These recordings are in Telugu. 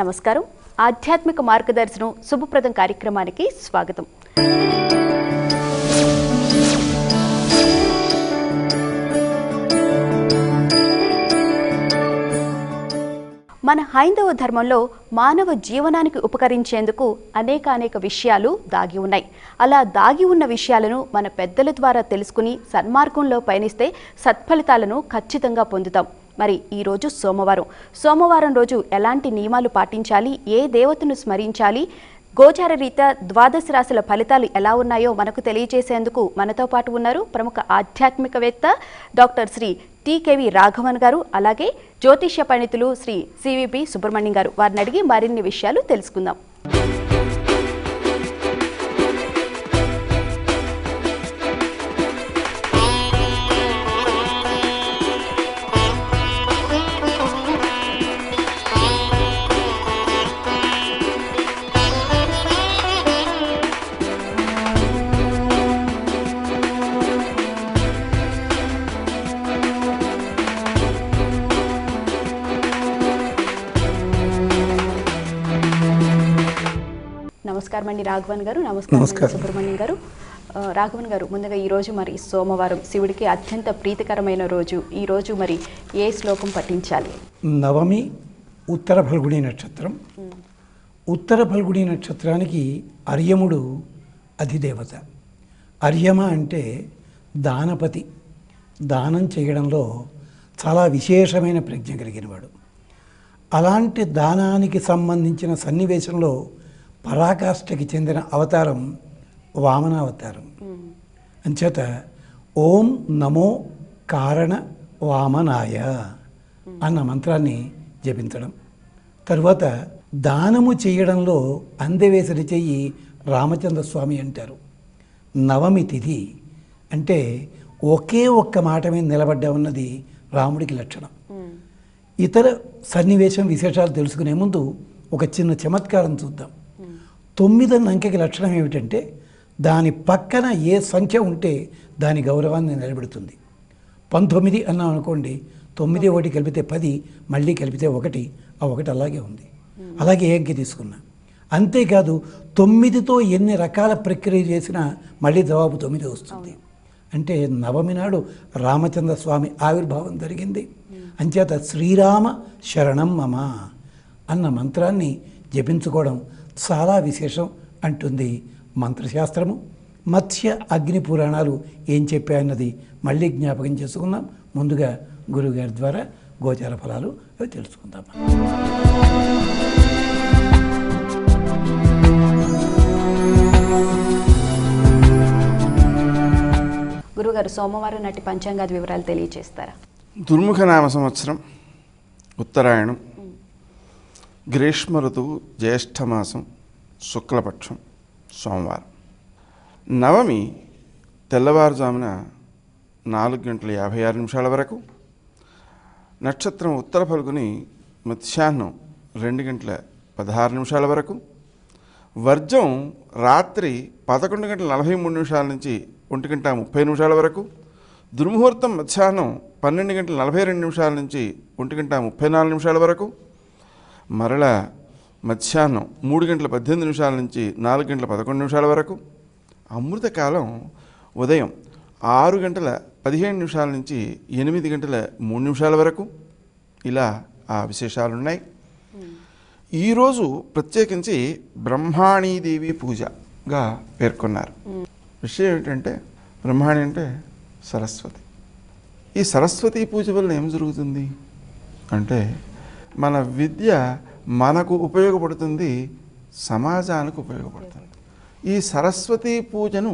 నమస్కారం. ఆధ్యాత్మిక మార్గదర్శనం శుభప్రదం కార్యక్రమానికి స్వాగతం. మన హైందవ ధర్మంలో మానవ జీవనానికి ఉపకరించేందుకు అనేక విషయాలు దాగి ఉన్నాయి. అలా దాగి ఉన్న విషయాలను మన పెద్దల ద్వారా తెలుసుకుని సన్మార్గంలో పయనిస్తే సత్ఫలితాలను ఖచ్చితంగా పొందుతాం. మరి ఈరోజు సోమవారం రోజు ఎలాంటి నియమాలు పాటించాలి, ఏ దేవతను స్మరించాలి, గోచార రీత్యా ద్వాదశ రాశుల ఫలితాలు ఎలా ఉన్నాయో మనకు తెలియజేసేందుకు మనతో పాటు ఉన్నారు ప్రముఖ ఆధ్యాత్మికవేత్త డాక్టర్ శ్రీ టి.కె.వి. రాఘవన్ గారు, అలాగే జ్యోతిష్య పండితులు శ్రీ సి.వి.పి. సుబ్రహ్మణ్యం గారు. వారిని అడిగి మరిన్ని విషయాలు తెలుసుకుందాం. నమస్కారం అండి రాఘవన్ గారు. నమస్కారం సుబ్రహ్మణ్యం గారు. రాఘవన్ గారు, ముందుగా ఈరోజు మరి సోమవారం, శివుడికి అత్యంత ప్రీతికరమైన రోజు. ఈరోజు మరి ఏ శ్లోకం పఠించాలి? నవమి ఉత్తర ఫల్గుణి నక్షత్రం. ఉత్తర ఫల్గుణి నక్షత్రానికి అర్యముడు అధిదేవత. అర్యమ అంటే దానపతి, దానం చేయడంలో చాలా విశేషమైన ప్రజ్ఞ కలిగినవాడు. అలాంటి దానానికి సంబంధించిన సన్నివేశంలో పరాకాష్ఠకి చెందిన అవతారం వామనావతారం. అంచేత ఓం నమో కారణ వామనాయ అన్న మంత్రాన్ని జపించడం. తరువాత దానము చేయడంలో అందవేసిన చెయ్యి రామచంద్ర స్వామి అంటారు. నవమి తిథి అంటే ఒకే ఒక్క మాట మీద నిలబడ్డా ఉన్నది రాముడికి లక్షణం. ఇతర సన్నివేశం విశేషాలు తెలుసుకునే ముందు ఒక చిన్న చమత్కారం చూద్దాం. 9 అంకెకి లక్షణం ఏమిటంటే దాని పక్కన ఏ సంఖ్య ఉంటే దాని గౌరవాన్ని నిలబెడుతుంది. 19 అన్నాం అనుకోండి, 9 1 కలిపితే 10, మళ్ళీ కలిపితే 1, ఆ 1 అలాగే ఉంది. అలాగే ఏ అంకె తీసుకున్నా. అంతేకాదు 9తో ఎన్ని రకాల ప్రక్రియ చేసినా మళ్ళీ జవాబు 9 వస్తుంది. అంటే నవమి నాడు రామచంద్ర స్వామి ఆవిర్భావం జరిగింది. అంచేత శ్రీరామ శరణం మమ అన్న మంత్రాన్ని జపించుకోవడం చాలా విశేషం అంటుంది మంత్రశాస్త్రము. మత్స్య అగ్ని పురాణాలు ఏం చెప్పాయన్నది మళ్ళీ జ్ఞాపకం చేసుకుందాం. ముందుగా గురువుగారి ద్వారా గోచార ఫలాలు అవి తెలుసుకుందాం. గురుగారు, సోమవారం నాటి పంచాంగాది వివరాలు తెలియజేస్తారా? దుర్ముఖ నామ సంవత్సరం, ఉత్తరాయణం, గ్రీష్మ ఋతువు, జ్యేష్ఠమాసం, శుక్లపక్షం, సోమవారం. నవమి తెల్లవారుజామున 4:56 వరకు. నక్షత్రం ఉత్తర ఫల్గుని మధ్యాహ్నం 2:16 వరకు. వర్జం రాత్రి 11:43 నుంచి 1:30 వరకు. దుర్ముహూర్తం మధ్యాహ్నం 12:42 నుంచి 1:34 వరకు. మరల మధ్యాహ్నం 3:18 నుంచి 4:11 వరకు. అమృతకాలం ఉదయం 6:15 నుంచి 8:03 వరకు. ఇలా ఆ విశేషాలున్నాయి. ఈరోజు ప్రత్యేకించి బ్రహ్మాణీదేవి పూజగా పేర్కొన్నారు. విషయం ఏమిటంటే, బ్రహ్మాణి అంటే సరస్వతి. ఈ సరస్వతి పూజ వల్ల ఏం జరుగుతుంది అంటే, మన విద్య మనకు ఉపయోగపడుతుంది, సమాజానికి ఉపయోగపడుతుంది. ఈ సరస్వతి పూజను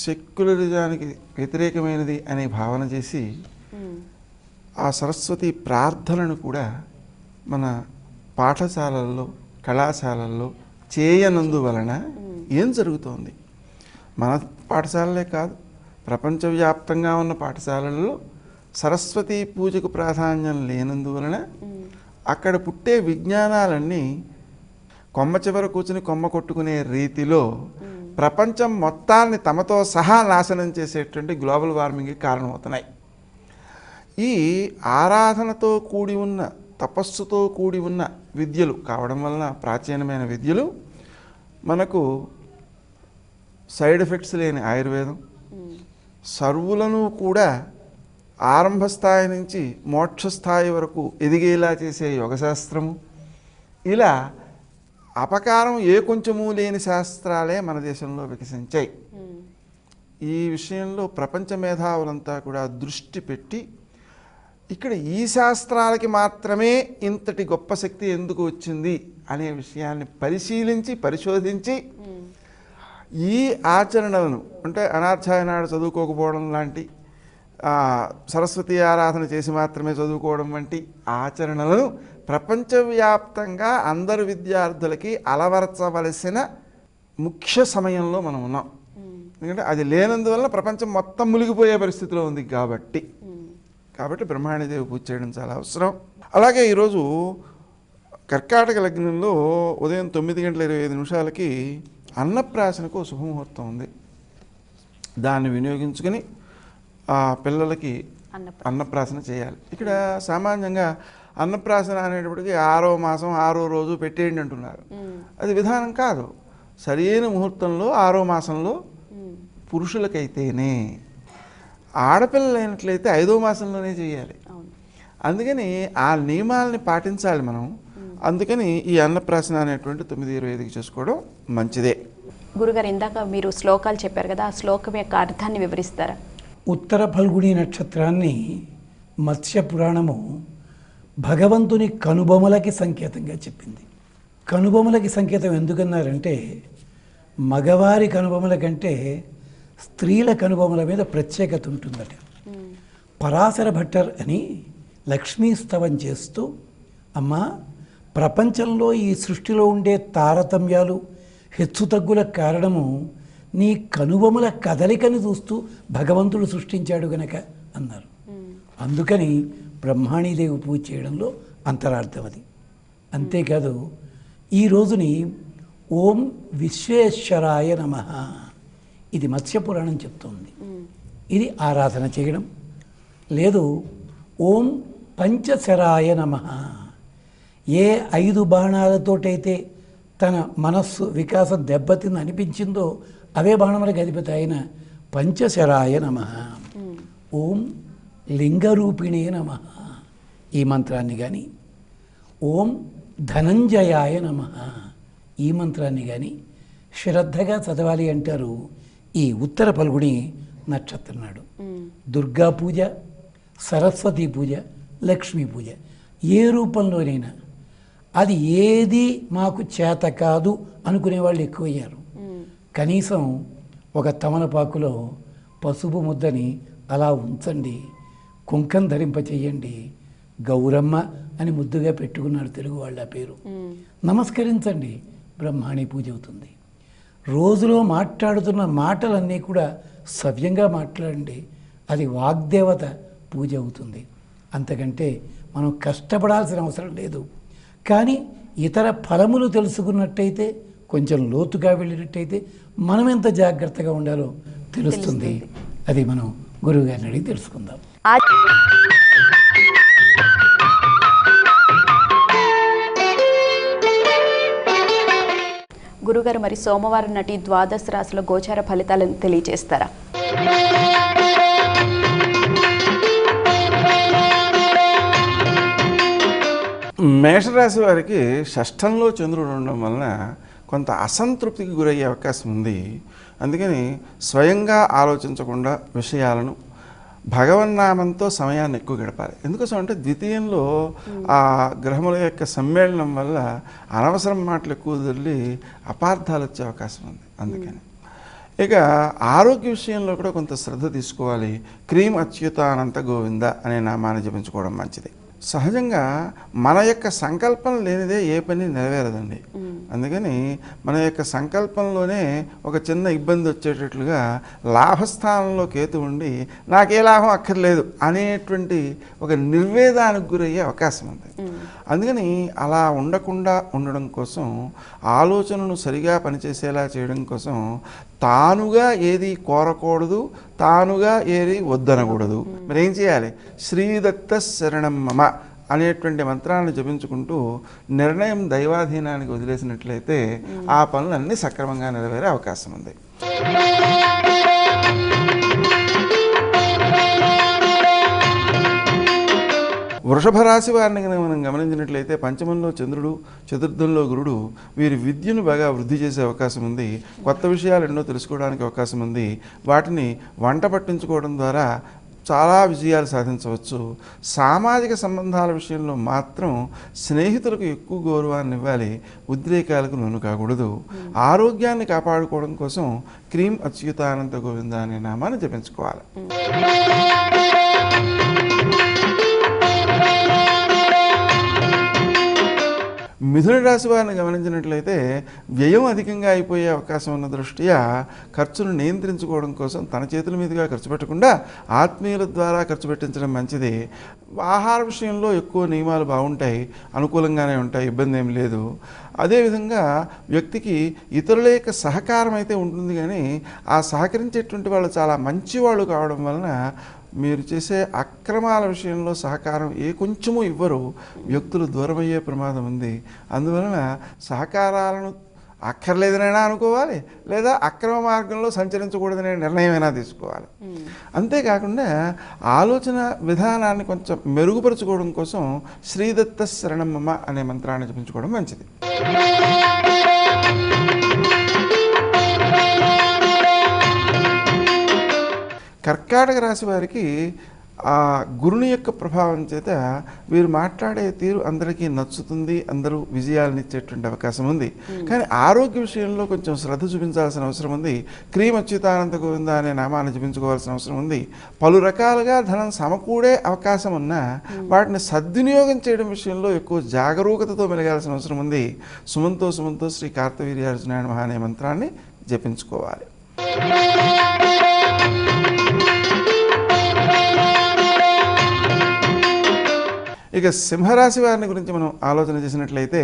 సెక్యులరిజానికి వ్యతిరేకమైనది అనే భావన చేసి ఆ సరస్వతి ప్రార్థనను కూడా మన పాఠశాలల్లో, కళాశాలల్లో చేయనందువలన ఏం జరుగుతోంది? మన పాఠశాలలే కాదు, ప్రపంచవ్యాప్తంగా ఉన్న పాఠశాలల్లో సరస్వతి పూజకు ప్రాధాన్యం లేనందువలన అక్కడ పుట్టే విజ్ఞానాలన్నీ కొమ్మ చివర కూర్చుని కొమ్మ కొట్టుకునే రీతిలో ప్రపంచం మొత్తాన్ని తమతో సహా నాశనం చేసేటువంటి గ్లోబల్ వార్మింగ్కి కారణమవుతున్నాయి. ఈ ఆరాధనతో కూడి ఉన్న, తపస్సుతో కూడి ఉన్న విద్యలు కావడం వలన, ప్రాచీనమైన విద్యలు మనకు సైడ్ ఎఫెక్ట్స్ లేని ఆయుర్వేదం, సర్వులను కూడా ఆరంభ స్థాయి నుంచి మోక్ష స్థాయి వరకు ఎదిగేలా చేసే యోగశాస్త్రము, ఇలా అపకారం ఏ కొంచెము లేని శాస్త్రాలే మన దేశంలో వికసించాయి. ఈ విషయంలో ప్రపంచ మేధావులంతా కూడా దృష్టి పెట్టి ఇక్కడ ఈ శాస్త్రాలకి మాత్రమే ఇంతటి గొప్ప శక్తి ఎందుకు వచ్చింది అనే విషయాన్ని పరిశీలించి పరిశోధించి ఈ ఆచరణలను, అంటే అనాధ్యాయనాడు చదువుకోకపోవడం లాంటి, సరస్వతి ఆరాధన చేసి మాత్రమే చదువుకోవడం వంటి ఆచరణలను ప్రపంచవ్యాప్తంగా అందరు విద్యార్థులకి అలవరచవలసిన ముఖ్య సమయంలో మనం ఉన్నాం. ఎందుకంటే అది లేనందువల్ల ప్రపంచం మొత్తం మునిగిపోయే పరిస్థితిలో ఉంది కాబట్టి బ్రహ్మాండదేవి పూజ చేయడం చాలా అవసరం. అలాగే ఈరోజు కర్కాటక లగ్నంలో ఉదయం 9:25 అన్నప్రాసనకు శుభముహూర్తం ఉంది. దాన్ని వినియోగించుకొని పిల్లలకి అన్నప్రాసన చేయాలి. ఇక్కడ సామాన్యంగా అన్నప్రాసన అనేటప్పటికీ 6వ మాసం 6వ రోజు పెట్టేయండి అంటున్నారు. అది విధానం కాదు. సరైన ముహూర్తంలో 6వ మాసంలో పురుషులకైతేనే, ఆడపిల్లలు అయినట్లయితే 5వ మాసంలోనే చేయాలి. అందుకని ఆ నియమాలని పాటించాలి మనం. అందుకని ఈ అన్నప్రాసన అనేటువంటి 9:25 చేసుకోవడం మంచిదే. గురుగారు, ఇందాక మీరు శ్లోకాలు చెప్పారు కదా, ఆ శ్లోకం యొక్క అర్థాన్ని వివరిస్తారా? ఉత్తర ఫల్గుణి నక్షత్రాన్ని మత్స్య పురాణము భగవంతుని కనుబొమలకి సంకేతంగా చెప్పింది. కనుబొమలకి సంకేతం ఎందుకన్నారంటే, మగవారి కనుబొమల కంటే స్త్రీల కనుబొమల మీద ప్రత్యేకత ఉంటుందట. పరాశర భట్టర్ అని లక్ష్మీ స్తవం చేస్తూ, అమ్మా, ప్రపంచంలో ఈ సృష్టిలో ఉండే తారతమ్యాలు హెచ్చుతగ్గుల కారణము నీ కనుబొమల కదలికని చూస్తూ భగవంతుడు సృష్టించాడు గనక అన్నారు. అందుకని బ్రహ్మాణీదేవి పూజ చేయడంలో అంతరార్థం అది. అంతేకాదు, ఈ రోజుని ఓం విశ్వేశ్వరాయ నమః, ఇది మత్స్యపురాణం చెప్తుంది. ఇది ఆరాధన చేయడం. లేదు, ఓం పంచశరాయ నమః, ఏ 5 బాణాలతోటైతే తన మనస్సు వికాసం దెబ్బతింది అనిపించిందో అవే బాణములకు అధిపతి అయిన పంచశరాయ నమః, ఓం లింగరూపిణే నమః ఈ మంత్రాన్ని కానీ, ఓం ధనంజయాయ నమః ఈ మంత్రాన్ని కానీ శ్రద్ధగా చదవాలి అంటారు ఈ ఉత్తర ఫల్గుణి నక్షత్రం నాడు. దుర్గా పూజ, సరస్వతి పూజ, లక్ష్మీ పూజ ఏ రూపంలోనైనా అది ఏది మాకు చేత కాదు అనుకునే వాళ్ళు ఎక్కువయ్యారు. కనీసం ఒక తమలపాకులో పసుపు ముద్దని అలా ఉంచండి, కుంకం ధరింపచేయండి, గౌరమ్మ అని ముద్దుగా పెట్టుకున్నారు తెలుగు వాళ్ళ పేరు. నమస్కరించండి, బ్రహ్మాణి పూజ అవుతుంది. రోజులో మాట్లాడుతున్న మాటలన్నీ కూడా సవ్యంగా మాట్లాడండి, అది వాగ్దేవత పూజ అవుతుంది. అంతకంటే మనం కష్టపడాల్సిన అవసరం లేదు. కానీ ఇతర ఫలములు తెలుసుకున్నట్టయితే, కొంచెం లోతుగా వెళ్ళినట్టయితే మనం ఎంత జాగ్రత్తగా ఉండాలో తెలుస్తుంది. అది మనం గురువు గారిని అడిగి తెలుసుకుందాం. గురుగారు, మరి సోమవారం నాటి ద్వాదశ రాశుల గోచార ఫలితాలను తెలియజేస్తారా? మేషరాశి వారికి షష్ఠంలో చంద్రుడు ఉండడం వలన కొంత అసంతృప్తికి గురయ్యే అవకాశం ఉంది. అందుకని స్వయంగా ఆలోచించకుండా విషయాలను భగవన్నామంతో సమయాన్ని ఎక్కువ గడపాలి. ఎందుకోసం అంటే ద్వితీయంలో ఆ గ్రహముల యొక్క సమ్మేళనం వల్ల అనవసరం మాటలు ఎక్కువ వదిలి అపార్థాలు వచ్చే అవకాశం ఉంది. అందుకని ఇక ఆరోగ్య విషయంలో కూడా కొంత శ్రద్ధ తీసుకోవాలి. క్రీం అచ్యుతానంత గోవింద అనే నామాన్ని జపించుకోవడం మంచిది. సహజంగా మన యొక్క సంకల్పం లేనిదే ఏ పని నెరవేరదండి. అందుకని మన యొక్క సంకల్పంలోనే ఒక చిన్న ఇబ్బంది వచ్చేటట్లుగా లాభస్థానంలో కేతు ఉండి నాకే లాభం అక్కర్లేదు అనేటువంటి ఒక నిర్వేదానికి గురయ్యే అవకాశం ఉంది. అందుకని అలా ఉండకుండా ఉండడం కోసం, ఆలోచనను సరిగా పనిచేసేలా చేయడం కోసం తానుగా ఏది కోరకూడదు, తానుగా ఏది వద్దనకూడదు. మరి ఏం చేయాలి? శ్రీదత్త శరణం మమ అనేటువంటి మంత్రాన్ని జపించుకుంటూ నిర్ణయం దైవాధీనానికి వదిలేసినట్లయితే ఆ పనులన్నీ సక్రమంగా నెరవేరే అవకాశం ఉంది. వృషభ రాశి వారిని కనుక మనం గమనించినట్లయితే పంచమంలో చంద్రుడు, చతుర్థంలో గురుడు వీరి విద్యను బాగా వృద్ధి చేసే అవకాశం ఉంది. కొత్త విషయాలు ఎన్నో తెలుసుకోవడానికి అవకాశం ఉంది. వాటిని వంట పట్టించుకోవడం ద్వారా చాలా విజయాలు సాధించవచ్చు. సామాజిక సంబంధాల విషయంలో మాత్రం స్నేహితులకు ఎక్కువ గౌరవాన్ని ఇవ్వాలి, ఉద్రేకాలకు లోను కాకూడదు. ఆరోగ్యాన్ని కాపాడుకోవడం కోసం క్రీం అచ్యుతానంత గోవింద అనే నామాన్ని జపించుకోవాలి. మిథున రాశి వారిని గమనించినట్లయితే వ్యయం అధికంగా అయిపోయే అవకాశం ఉన్న దృష్ట్యా ఖర్చును నియంత్రించుకోవడం కోసం తన చేతుల మీదుగా ఖర్చు పెట్టకుండా ఆత్మీయుల ద్వారా ఖర్చు పెట్టించడం మంచిది. ఆహార విషయంలో ఎక్కువ నియమాలు బాగుంటాయి, అనుకూలంగానే ఉంటాయి, ఇబ్బంది ఏం లేదు. అదేవిధంగా వ్యక్తికి ఇతరుల యొక్క సహకారం అయితే ఉంటుంది, కానీ ఆ సహకరించేటువంటి వాళ్ళు చాలా మంచివాళ్ళు కావడం వలన మీరు చేసే అక్రమాల విషయంలో సహకారం కొంచెము ఇవ్వరు, వ్యక్తులు దూరమయ్యే ప్రమాదం ఉంది. అందువలన సహకారాలను అక్కర్లేదనైనా అనుకోవాలి, లేదా అక్రమ మార్గంలో సంచరించకూడదనే నిర్ణయమైనా తీసుకోవాలి. అంతేకాకుండా ఆలోచన విధానాన్ని కొంచెం మెరుగుపరుచుకోవడం కోసం శ్రీదత్త శరణమమ అనే మంత్రాన్ని జపించుకోవడం మంచిది. కర్కాటక రాశి వారికి ఆ గురుని యొక్క ప్రభావం చేత వీరు మాట్లాడే తీరు అందరికీ నచ్చుతుంది, అందరూ విజయాలను ఇచ్చేటువంటి అవకాశం ఉంది. కానీ ఆరోగ్య విషయంలో కొంచెం శ్రద్ధ చూపించాల్సిన అవసరం ఉంది. క్రీం అచ్యుతానంత గోవింద అనే నామాన్ని జపించుకోవాల్సిన అవసరం ఉంది. పలు రకాలుగా ధనం సమకూడే అవకాశం ఉన్నా వాటిని సద్వినియోగం చేయడం విషయంలో ఎక్కువ జాగరూకతతో మెలగాల్సిన అవసరం ఉంది. సుమంతో సుమంతో శ్రీ కార్తవీర్యార్జునాయ నమః అనే మంత్రాన్ని జపించుకోవాలి. ఇక సింహరాశి వారిని గురించి మనం ఆలోచన చేసినట్లయితే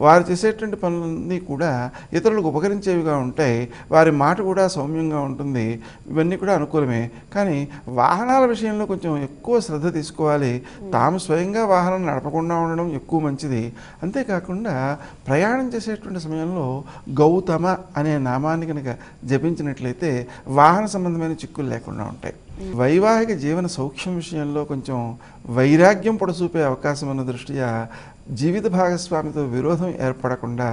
వారు చేసేటువంటి పనులన్నీ కూడా ఇతరులకు ఉపకరించేవిగా ఉంటాయి. వారి మాట కూడా సౌమ్యంగా ఉంటుంది. ఇవన్నీ కూడా అనుకూలమే. కానీ వాహనాల విషయంలో కొంచెం ఎక్కువ శ్రద్ధ తీసుకోవాలి. తాము స్వయంగా వాహనం నడపకుండా ఉండడం ఎక్కువ మంచిది. అంతేకాకుండా ప్రయాణం చేసేటువంటి సమయంలో గౌతమ అనే నామాన్ని కనుక జపించినట్లయితే వాహన సంబంధమైన చిక్కులు లేకుండా ఉంటాయి. వైవాహిక జీవన సౌఖ్యం విషయంలో కొంచెం వైరాగ్యం పొడసూపే అవకాశం ఉన్న దృష్ట్యా జీవిత భాగస్వామితో విరోధం ఏర్పడకుండా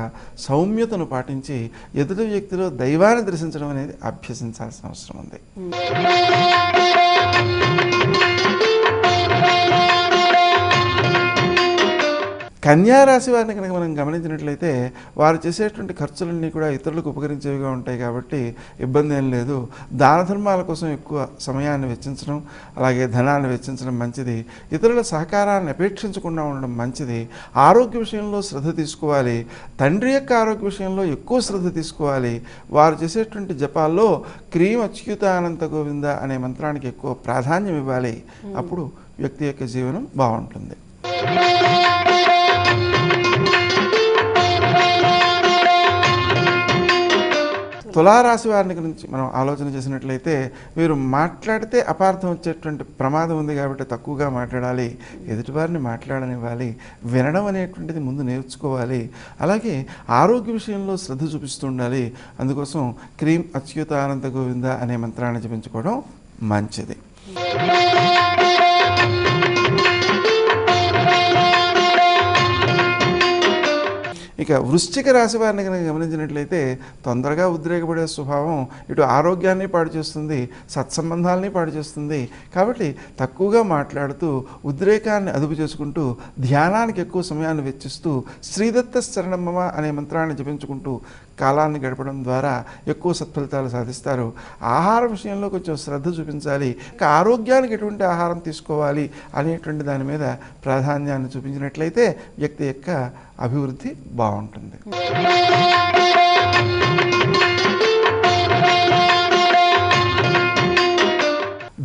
సౌమ్యతను పాటించి ఎదుటి వ్యక్తిలో దైవాన్ని దర్శించడం అనేది అభ్యసించాల్సిన అవసరం ఉంది. కన్యారాశి వారిని కనుక మనం గమనించినట్లయితే వారు చేసేటువంటి ఖర్చులన్నీ కూడా ఇతరులకు ఉపకరించేవిగా ఉంటాయి కాబట్టి ఇబ్బంది ఏం లేదు. దాన ధర్మాల కోసం ఎక్కువ సమయాన్ని వెచ్చించడం, అలాగే ధనాన్ని వెచ్చించడం మంచిది. ఇతరుల సహకారాన్ని అపేక్షించకుండా ఉండడం మంచిది. ఆరోగ్య విషయంలో శ్రద్ధ తీసుకోవాలి. తండ్రి యొక్క ఆరోగ్య విషయంలో ఎక్కువ శ్రద్ధ తీసుకోవాలి. వారు చేసేటువంటి జపాల్లో క్రీం అచ్యుతానంత గోవింద అనే మంత్రానికి ఎక్కువ ప్రాధాన్యం ఇవ్వాలి. అప్పుడు వ్యక్తి యొక్క జీవనం బాగుంటుంది. తులారాశి వారిని గురించి మనం ఆలోచన చేసినట్లయితే వీరు మాట్లాడితే అపార్థం వచ్చేటువంటి ప్రమాదం ఉంది కాబట్టి తక్కువగా మాట్లాడాలి. ఎదుటివారిని మాట్లాడనివ్వాలి. వినడం అనేటువంటిది ముందు నేర్చుకోవాలి. అలాగే ఆరోగ్య విషయంలో శ్రద్ధ చూపిస్తూ ఉండాలి. అందుకోసం క్రీం అచ్యుతానంత గోవింద అనే మంత్రాన్ని జపించుకోవడం మంచిది. ఇక వృశ్చిక రాశి వారిని కనుక గమనించినట్లయితే తొందరగా ఉద్రేకపడే స్వభావం ఇటు ఆరోగ్యాన్ని పాడు చేస్తుంది, సత్సంబంధాలని పాడు చేస్తుంది. కాబట్టి తక్కువగా మాట్లాడుతూ ఉద్రేకాన్ని అదుపు చేసుకుంటూ ధ్యానానికి ఎక్కువ సమయాన్ని వెచ్చిస్తూ శ్రీదత్త శరణమమ అనే మంత్రాన్ని జపించుకుంటూ కాలాన్ని గడపడం ద్వారా ఎక్కువ సత్ఫలితాలు సాధిస్తారు. ఆహార విషయంలో కొంచెం శ్రద్ధ చూపించాలి. ఇక ఆరోగ్యానికి ఎటువంటి ఆహారం తీసుకోవాలి అనేటువంటి దాని మీద ప్రాధాన్యాన్ని చూపించినట్లయితే వ్యక్తి యొక్క అభివృద్ధి బాగుంటుంది.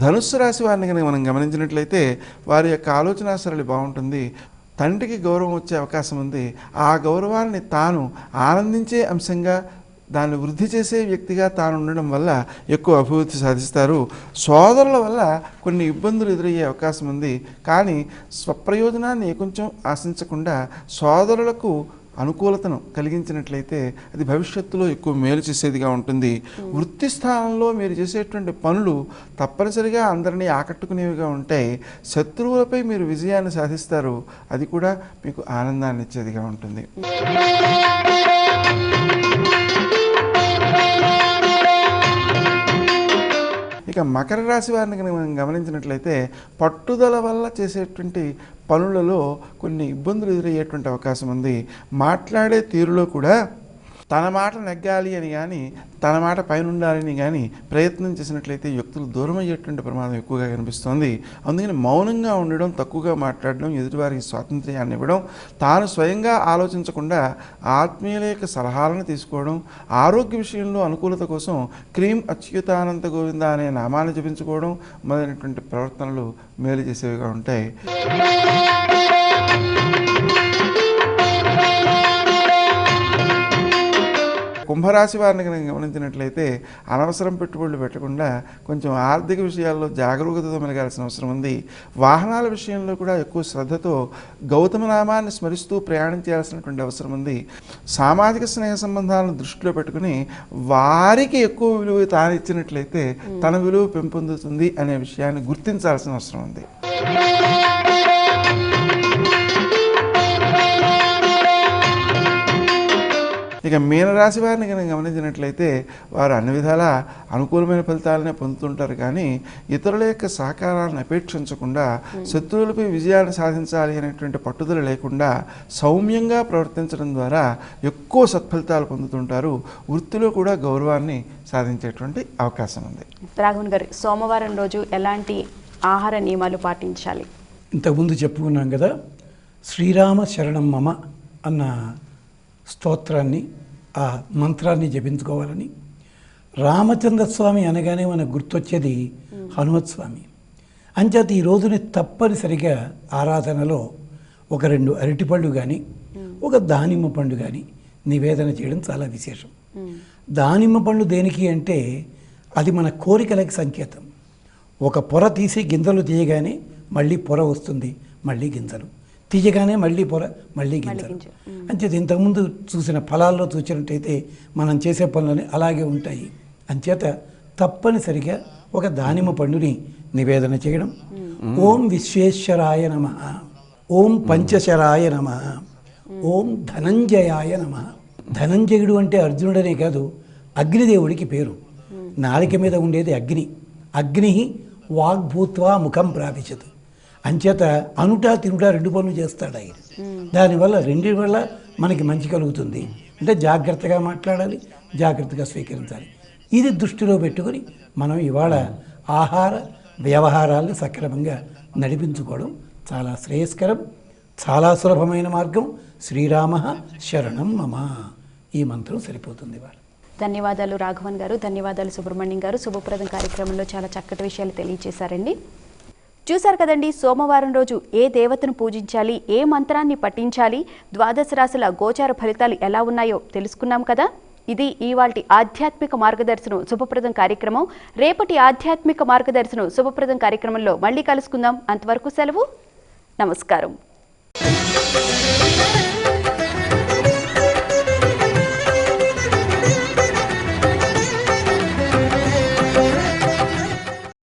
ధనుస్సు రాశి వారిని కనుక మనం గమనించినట్లయితే వారి యొక్క ఆలోచన సరళి బాగుంటుంది. తండ్రికి గౌరవం వచ్చే అవకాశం ఉంది. ఆ గౌరవాన్ని తాను ఆనందించే అంశంగా దాన్ని వృద్ధి చేసే వ్యక్తిగా తాను ఉండడం వల్ల ఎక్కువ అభివృద్ధి సాధిస్తారు. సోదరుల వల్ల కొన్ని ఇబ్బందులు ఎదురయ్యే అవకాశం ఉంది. కానీ స్వప్రయోజనాన్ని కొంచెం ఆశించకుండా సోదరులకు అనుకూలతను కలిగించినట్లయితే అది భవిష్యత్తులో ఎక్కువ మేలు చేసేదిగా ఉంటుంది. వృత్తి స్థానంలో మీరు చేసేటువంటి పనులు తప్పనిసరిగా అందరినీ ఆకట్టుకునేవిగా ఉంటాయి. శత్రువులపై మీరు విజయాన్ని సాధిస్తారు. అది కూడా మీకు ఆనందాన్ని ఇచ్చేదిగా ఉంటుంది. ఇక మకర రాశి వారిని కనుక మనం గమనించినట్లయితే పట్టుదల వల్ల చేసేటువంటి పనులలో కొన్ని ఇబ్బందులు ఎదురయ్యేటువంటి అవకాశం ఉంది. మాట్లాడే తీరులో కూడా తన మాట నెగ్గాలి అని కానీ తన మాట పైన ఉండాలని కానీ ప్రయత్నం చేసినట్లయితే వ్యక్తులు దూరం అయ్యేటువంటి ప్రమాదం ఎక్కువగా కనిపిస్తోంది. అందుకని మౌనంగా ఉండడం, తక్కువగా మాట్లాడడం, ఎదుటివారికి స్వాతంత్ర్యాన్ని ఇవ్వడం, తాను స్వయంగా ఆలోచించకుండా ఆత్మీయుల యొక్క సలహాలను తీసుకోవడం, ఆరోగ్య విషయంలో అనుకూలత కోసం క్రీం అచ్యుతానంత గోవింద అనే నామాన్ని జపించుకోవడం మొదలైనటువంటి ప్రవర్తనలు మేలు చేసేవిగా ఉంటాయి. కుంభరాశి వారిని కనుక గమనించినట్లయితే అనవసరం పెట్టుబడులు పెట్టకుండా కొంచెం ఆర్థిక విషయాల్లో జాగరూకతతో మెలగాల్సిన అవసరం ఉంది. వాహనాల విషయంలో కూడా ఎక్కువ శ్రద్ధతో గౌతమ నామాన్ని స్మరిస్తూ ప్రయాణం చేయాల్సినటువంటి అవసరం ఉంది. సామాజిక స్నేహ సంబంధాలను దృష్టిలో పెట్టుకుని వారికి ఎక్కువ విలువ తాను ఇచ్చినట్లయితే తన విలువ పెంపొందుతుంది అనే విషయాన్ని గుర్తించాల్సిన అవసరం ఉంది. ఇక మీనరాశి వారిని కనుక గమనించినట్లయితే వారు అన్ని విధాలా అనుకూలమైన ఫలితాలనే పొందుతుంటారు. కానీ ఇతరుల యొక్క సహకారాలను అపేక్షించకుండా శత్రువులపై విజయాన్ని సాధించాలి అనేటువంటి పట్టుదల లేకుండా సౌమ్యంగా ప్రవర్తించడం ద్వారా ఎక్కువ సత్ఫలితాలు పొందుతుంటారు. వృత్తిలో కూడా గౌరవాన్ని సాధించేటువంటి అవకాశం ఉంది. రాఘవన్ గారు, సోమవారం రోజు ఎలాంటి ఆహార నియమాలు పాటించాలి? ఇంతకుముందు చెప్పుకున్నాం కదా, శ్రీరామ శరణం మమ అన్న స్తోత్రాన్ని, ఆ మంత్రాన్ని జపించుకోవాలని. రామచంద్ర స్వామి అనగానే మనకు గుర్తొచ్చేది హనుమత్ స్వామి. అంచేత ఈ రోజుని తప్పనిసరిగా ఆరాధనలో ఒక 2 అరటిపళ్ళు కానీ ఒక దానిమ్మ పండు కానీ నివేదన చేయడం చాలా విశేషం. దానిమ్మ పండు దేనికి అంటే అది మన కోరికలకి సంకేతం. ఒక పొర తీసి గింజలు తీయగానే మళ్ళీ పొర వస్తుంది, మళ్ళీ గింజలు తీయగానే మళ్ళీ పొర, మళ్ళీ గింజలు. అంచేత ఇంతకుముందు చూసిన ఫలాల్లో చూసినట్టయితే మనం చేసే పనులని అలాగే ఉంటాయి. అంచేత తప్పనిసరిగా ఒక దానిమ్మ పండుని నివేదన చేయడం. ఓం విశ్వేశ్వరాయ నమః, ఓం పంచశరాయ నమః, ఓం ధనంజయాయ నమః. ధనంజయుడు అంటే అర్జునుడనే కాదు, అగ్నిదేవుడికి పేరు. నాలిక మీద ఉండేది అగ్ని. అగ్ని వాగ్భూత్వా ముఖం ప్రాపిచత్. అంచేత అనుట తినుట 2 పనులు చేస్తాడు ఆయన. దానివల్ల 2 వల్ల మనకి మంచి కలుగుతుంది. అంటే జాగ్రత్తగా మాట్లాడాలి, జాగ్రత్తగా స్వీకరించాలి. ఇది దృష్టిలో పెట్టుకొని మనం ఇవాళ ఆహార వ్యవహారాలను సక్రమంగా నడిపించుకోవడం చాలా శ్రేయస్కరం, చాలా సులభమైన మార్గం. శ్రీరామ శరణం మమ, ఈ మంత్రం సరిపోతుంది ఇవాళ. ధన్యవాదాలు రాఘవన్ గారు, ధన్యవాదాలు సుబ్రహ్మణ్యం గారు. శుభప్రదం కార్యక్రమంలో చాలా చక్కటి విషయాలు తెలియజేశారండి. చూశారు కదండి, సోమవారం రోజు ఏ దేవతను పూజించాలి, ఏ మంత్రాన్ని పఠించాలి, ద్వాదశ రాశుల గోచార ఫలితాలు ఎలా ఉన్నాయో తెలుసుకున్నాం కదా. ఇది ఇవాల్టి ఆధ్యాత్మిక మార్గదర్శనం శుభప్రదం కార్యక్రమం. రేపటి ఆధ్యాత్మిక మార్గదర్శనం శుభప్రదం కార్యక్రమంలో మళ్ళీ కలుసుకుందాం. అంతవరకు సెలవు, నమస్కారం.